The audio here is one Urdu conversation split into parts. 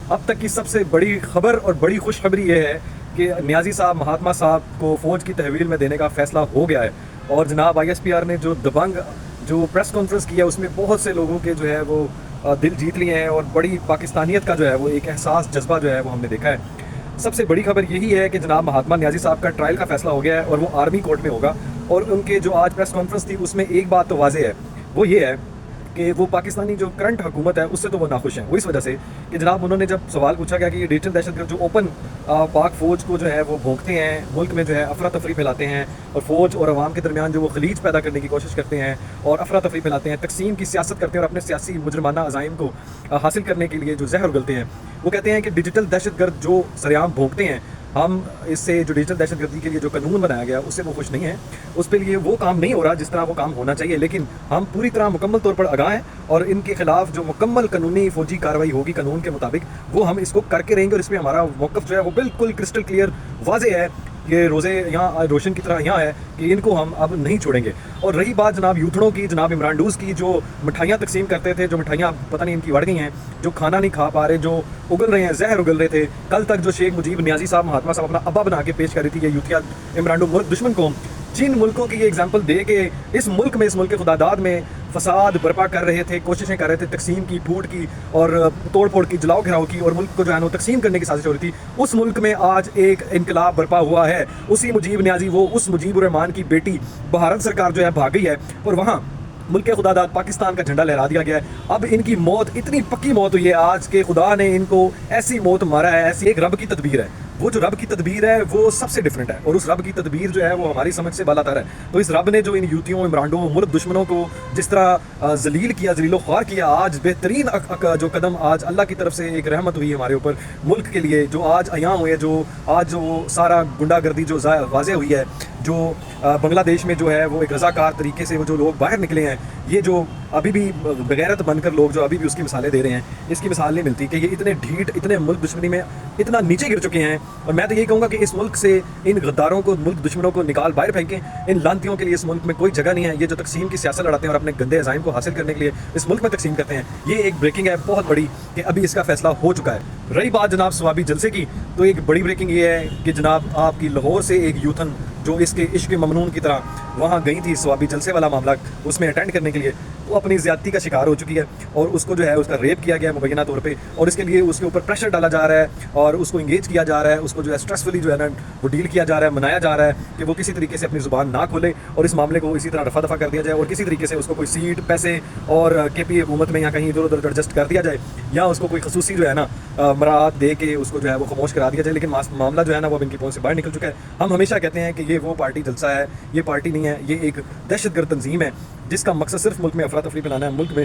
اب تک کی سب سے بڑی خبر اور بڑی خوشخبری یہ ہے کہ نیازی صاحب مہاتما صاحب کو فوج کی تحویل میں دینے کا فیصلہ ہو گیا ہے. اور جناب آئی ایس پی آر نے جو دبنگ جو پریس کانفرنس کیا اس میں بہت سے لوگوں کے جو ہے وہ دل جیت لیے ہیں اور بڑی پاکستانیت کا جو ہے وہ ایک احساس جذبہ جو ہے وہ ہم نے دیکھا ہے. سب سے بڑی خبر یہی ہے کہ جناب مہاتما نیازی صاحب کا ٹرائل کا فیصلہ ہو گیا ہے اور وہ آرمی کورٹ میں ہوگا. اور ان کے جو آج پریس کانفرنس تھی اس میں ایک بات تو واضح ہے, وہ یہ ہے کہ وہ پاکستانی جو کرنٹ حکومت ہے اس سے تو وہ ناخوش ہیں. وہ اس وجہ سے کہ جناب انہوں نے جب سوال پوچھا گیا کہ یہ ڈیجیٹل دہشت گرد جو اوپن پاک فوج کو جو ہے وہ بھونکتے ہیں, ملک میں جو ہے افراتفری پھیلاتے ہیں اور فوج اور عوام کے درمیان جو وہ خلیج پیدا کرنے کی کوشش کرتے ہیں اور افراتفری پھیلاتے ہیں, تقسیم کی سیاست کرتے ہیں اور اپنے سیاسی مجرمانہ عزائم کو حاصل کرنے کے لیے جو زہر اگلتے ہیں, وہ کہتے ہیں کہ ڈیجیٹل دہشت گرد جو سریعام بھونکتے ہیں, ہم اس سے جو ڈیجیٹل دہشت گردی کے لیے جو قانون بنایا گیا اس سے وہ خوش نہیں ہیں. اس پہ لیے وہ کام نہیں ہو رہا جس طرح وہ کام ہونا چاہیے, لیکن ہم پوری طرح مکمل طور پر آگاہ ہیں اور ان کے خلاف جو مکمل قانونی فوجی کارروائی ہوگی قانون کے مطابق وہ ہم اس کو کر کے رہیں گے. اور اس میں ہمارا موقف جو ہے وہ بالکل کرسٹل کلیئر واضح ہے, یہ روزے یہاں روشن کی طرح یہاں ہے کہ ان کو ہم اب نہیں چھوڑیں گے. اور رہی بات جناب یوتھڑوں کی, جناب عمران ڈوز کی, جو مٹھائیاں تقسیم کرتے تھے, جو مٹھائیاں پتہ نہیں ان کی بڑھ گئی ہیں, جو کھانا نہیں کھا پا رہے, جو اگل رہے ہیں, زہر اگل رہے تھے. کل تک جو شیخ مجیب نیازی صاحب مہاتما صاحب اپنا ابا بنا کے پیش کر رہی تھی یہ یوتھیا عمران ڈوز ملک دشمن کو, جن ملکوں کی یہ ایگزامپل دے کے اس ملک خدا داد میں فساد برپا کر رہے تھے, کوششیں کر رہے تھے تقسیم کی, پھوٹ کی اور توڑ پھوڑ کی, جلاؤ گھراؤ کی, اور ملک کو جو ہے وہ تقسیم کرنے کی سازش ہو رہی تھی, اس ملک میں آج ایک انقلاب برپا ہوا ہے. اسی مجیب نیازی, وہ اس مجیب الرحمان کی بیٹی بھارت سرکار جو ہے بھاگ گئی ہے اور وہاں ملک خدا داد پاکستان کا جھنڈا لہرا دیا گیا ہے. اب ان کی موت اتنی پکی موت ہوئی ہے آج کہ خدا نے ان کو ایسی موت مارا ہے, ایسی ایک رب کی تدبیر ہے. وہ جو رب کی تدبیر ہے وہ سب سے ڈفرینٹ ہے اور اس رب کی تدبیر جو ہے وہ ہماری سمجھ سے بالا تر ہے. تو اس رب نے جو ان یوتیوں, عمرانڈوں, ملک دشمنوں کو جس طرح ذلیل کیا, ذلیل و خوار کیا, آج بہترین جو قدم آج اللہ کی طرف سے ایک رحمت ہوئی ہمارے اوپر ملک کے لیے, جو آج عیاں ہوئے, جو آج جو سارا گنڈا گردی جو واضح ہوئی ہے, جو بنگلہ دیش میں جو ہے وہ ایک رضاکار طریقے سے وہ جو لوگ باہر نکلے ہیں, یہ جو ابھی بھی بغیرت بن کر لوگ جو ابھی بھی اس کی مثالیں دے رہے ہیں, اس کی مثال نہیں ملتی کہ یہ اتنے ڈھیٹ, اتنے ملک دشمنی میں اتنا نیچے گر چکے ہیں. اور میں تو یہی کہوں گا کہ اس ملک سے ان غداروں کو, ملک دشمنوں کو نکال باہر پھینکیں. ان لانتیوں کے لیے اس ملک میں کوئی جگہ نہیں ہے. یہ جو تقسیم کی سیاست لڑاتے ہیں اور اپنے گندے عزائم کو حاصل کرنے کے لیے اس ملک میں تقسیم کرتے ہیں, یہ ایک بریکنگ ہے بہت بڑی کہ ابھی اس کا فیصلہ ہو چکا ہے. رہی بات جناب ثوابی جلسے کی, تو ایک بڑی بریکنگ یہ ہے کہ جناب آپ کی لاہور سے ایک یوتھن جو اس کے عشق ممنون کی طرح وہاں گئی تھی ثوابی جلسے والا معاملہ اس میں اٹینڈ کرنے کے لیے, وہ اپنی زیادتی کا شکار ہو چکی ہے اور اس کو جو ہے اس کا ریپ کیا گیا مبینہ طور پہ, اور اس کے لیے اس کے اوپر پریشر ڈالا جا رہا ہے اور اس کو انگیج کیا جا رہا ہے, اس کو جو ہے اسٹریسفلی جو ہے نا وہ ڈیل کیا جا رہا ہے, منایا جا رہا ہے کہ وہ کسی طریقے سے اپنی زبان نہ کھولے اور اس معاملے کو اسی طرح رفع دفع کر دیا جائے اور کسی طریقے سے اس کو کوئی سیٹ, پیسے اور کے پی حکومت میں یا کہیں ادھر ادھر ایڈجسٹ کر دیا جائے, یا اس کو کوئی خصوصی جو ہے نا مراعات دے کے اس کو جو ہے وہ خاموش کرا دیا جائے. لیکن معاملہ جو ہے نا وہ ان کی پہنچ سے باہر نکل چکا ہے. ہم ہمیشہ کہتے ہیں کہ یہ وہ پارٹی جلسہ ہے, یہ پارٹی نہیں ہے, یہ ایک دہشت گرد تنظیم ہے جس کا مقصد صرف ملک میں افراتفری پھیلانا ہے, ملک میں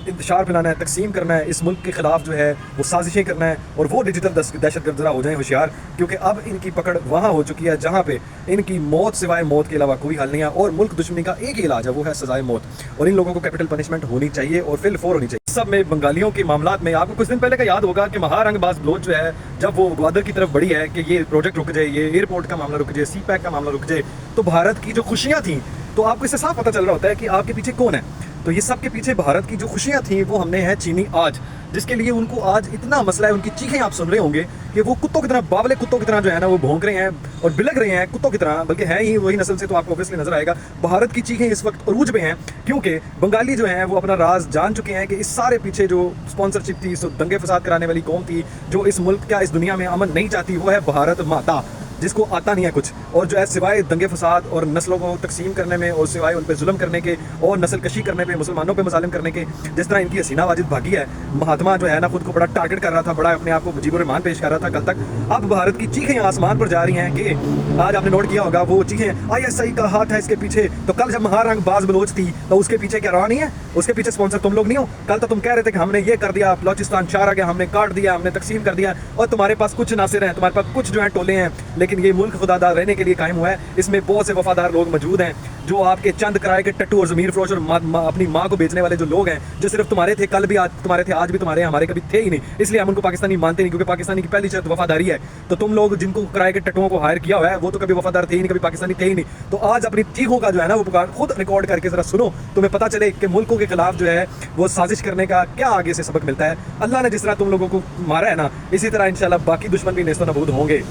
انتشار پھیلانا ہے, تقسیم کرنا ہے, اس ملک کے خلاف جو ہے وہ سازشیں کرنا ہے. اور وہ ڈیجیٹل دہشت گرد ذرا ہو جائیں ہوشیار, کیونکہ اب ان کی پکڑ وہاں ہو چکی ہے جہاں پہ ان کی موت سوائے موت کے علاوہ کوئی حل نہیں ہے. اور ملک دشمنی کا ایک ہی علاج ہے, وہ ہے سزائے موت, اور ان لوگوں کو کیپٹل پنشمنٹ ہونی چاہیے اور فی الفور ہونی چاہیے. سب میں بنگالیوں کے معاملات میں آپ کو کچھ دن پہلے کا یاد ہوگا کہ مہارنگ باز بلوچ جو ہے جب وہ گوادر کی طرف بڑھی ہے کہ یہ پروجیکٹ رک جائے, یہ ایئرپورٹ کا معاملہ رک جائے, سی پیک کا معاملہ رک جائے, تو بھارت کی جو خوشیاں تھیں, تو آپ کو اس سے صاف پتہ چل رہا ہوتا ہے کہ آپ کے پیچھے کون ہے. تو یہ سب کے پیچھے بھارت کی جو خوشیاں تھیں وہ ہم نے ہیں چینی آج, جس کے لیے ان کو آج اتنا مسئلہ ہے. ان کی چیخیں آپ سن رہے ہوں گے کہ وہ کتوں کی طرح, باولے کتوں کی طرح جو ہے نا وہ بھونک رہے ہیں اور بلک رہے ہیں کتوں کی طرح, بلکہ ہیں ہی وہی نسل سے, تو آپ کو اوبویسلی نظر آئے گا. بھارت کی چیخیں اس وقت عروج پہ ہیں کیونکہ بنگالی جو ہیں وہ اپنا راز جان چکے ہیں کہ اس سارے پیچھے جو اسپانسرشپ تھی, دنگے فساد کرانے والی قوم تھی, جو اس ملک کا, اس دنیا میں امن نہیں چاہتی, وہ ہے بھارت ماتا, جس کو آتا نہیں ہے کچھ, اور جو ہے سوائے دنگے فساد اور نسلوں کو تقسیم کرنے میں اور سوائے ان پہ ظلم کرنے کے اور نسل کشی کرنے پہ, مسلمانوں پہ مظالم کرنے کے, جس طرح ان کی حسینہ واجد بھاگی ہے. مہاتما جو ہے نا خود کو بڑا ٹارگٹ کر رہا تھا, بڑا اپنے آپ کو مجیب الرحمان پیش کر رہا تھا کل تک. اب بھارت کی چیخیں آسمان پر جا رہی ہیں کہ آج آپ نے نوٹ کیا ہوگا وہ چیخیں آئی ایس آئی کا ہاتھ ہے اس کے پیچھے. تو کل جب مہارنگ باز بلوچ تھی تو اس کے پیچھے کیا رہا نہیں ہے, اس کے پیچھے اسپانسر تم لوگ نہیں ہو. کل تو تم کہہ رہے تھے کہ ہم نے یہ کر دیا, بلوچستان 4 آ گیا, ہم نے کاٹ دیا, ہم نے تقسیم کر دیا, اور تمہارے پاس کچھ ناصر ہیں, تمہارے پاس کچھ جو ہے ٹولے ہیں لیکن یہ ملک خدادار رہنے کے لیے قائم ہوا ہے. اس میں بہت سے وفادار لوگ موجود ہیں جو آپ کے چند کرائے کے ٹٹو اور ضمیر فروش اور اپنی ماں کو بیچنے والے جو لوگ ہیں, جو صرف تمہارے تھے, کل بھی آج تمہارے تھے, آج بھی تمہارے ہیں, ہمارے کبھی تھے ہی نہیں, اس لیے ہم ان کو پاکستانی مانتے نہیں, کیونکہ پاکستانی کی پہلی شرط وفاداری ہے. تو تم لوگ جن کو کرائے کے ٹٹوؤں کو ہائر کیا ہوا ہے وہ تو کبھی وفادار تھے ہی نہیں, کبھی پاکستانی تھے ہی نہیں. تو آج اپنی چیخوں کا جو ہے نا وہ پکار خود ریکارڈ کر کے ذرا سنو, تمہیں پتہ چلے کہ ملکوں کے خلاف جو ہے وہ سازش کرنے کا کیا آگے سے سبق ملتا ہے. اللہ نے جس طرح تم لوگوں کو مارا ہے نا, اسی طرح انشاءاللہ باقی دشمن بھی نیست و نابود ہوں گے.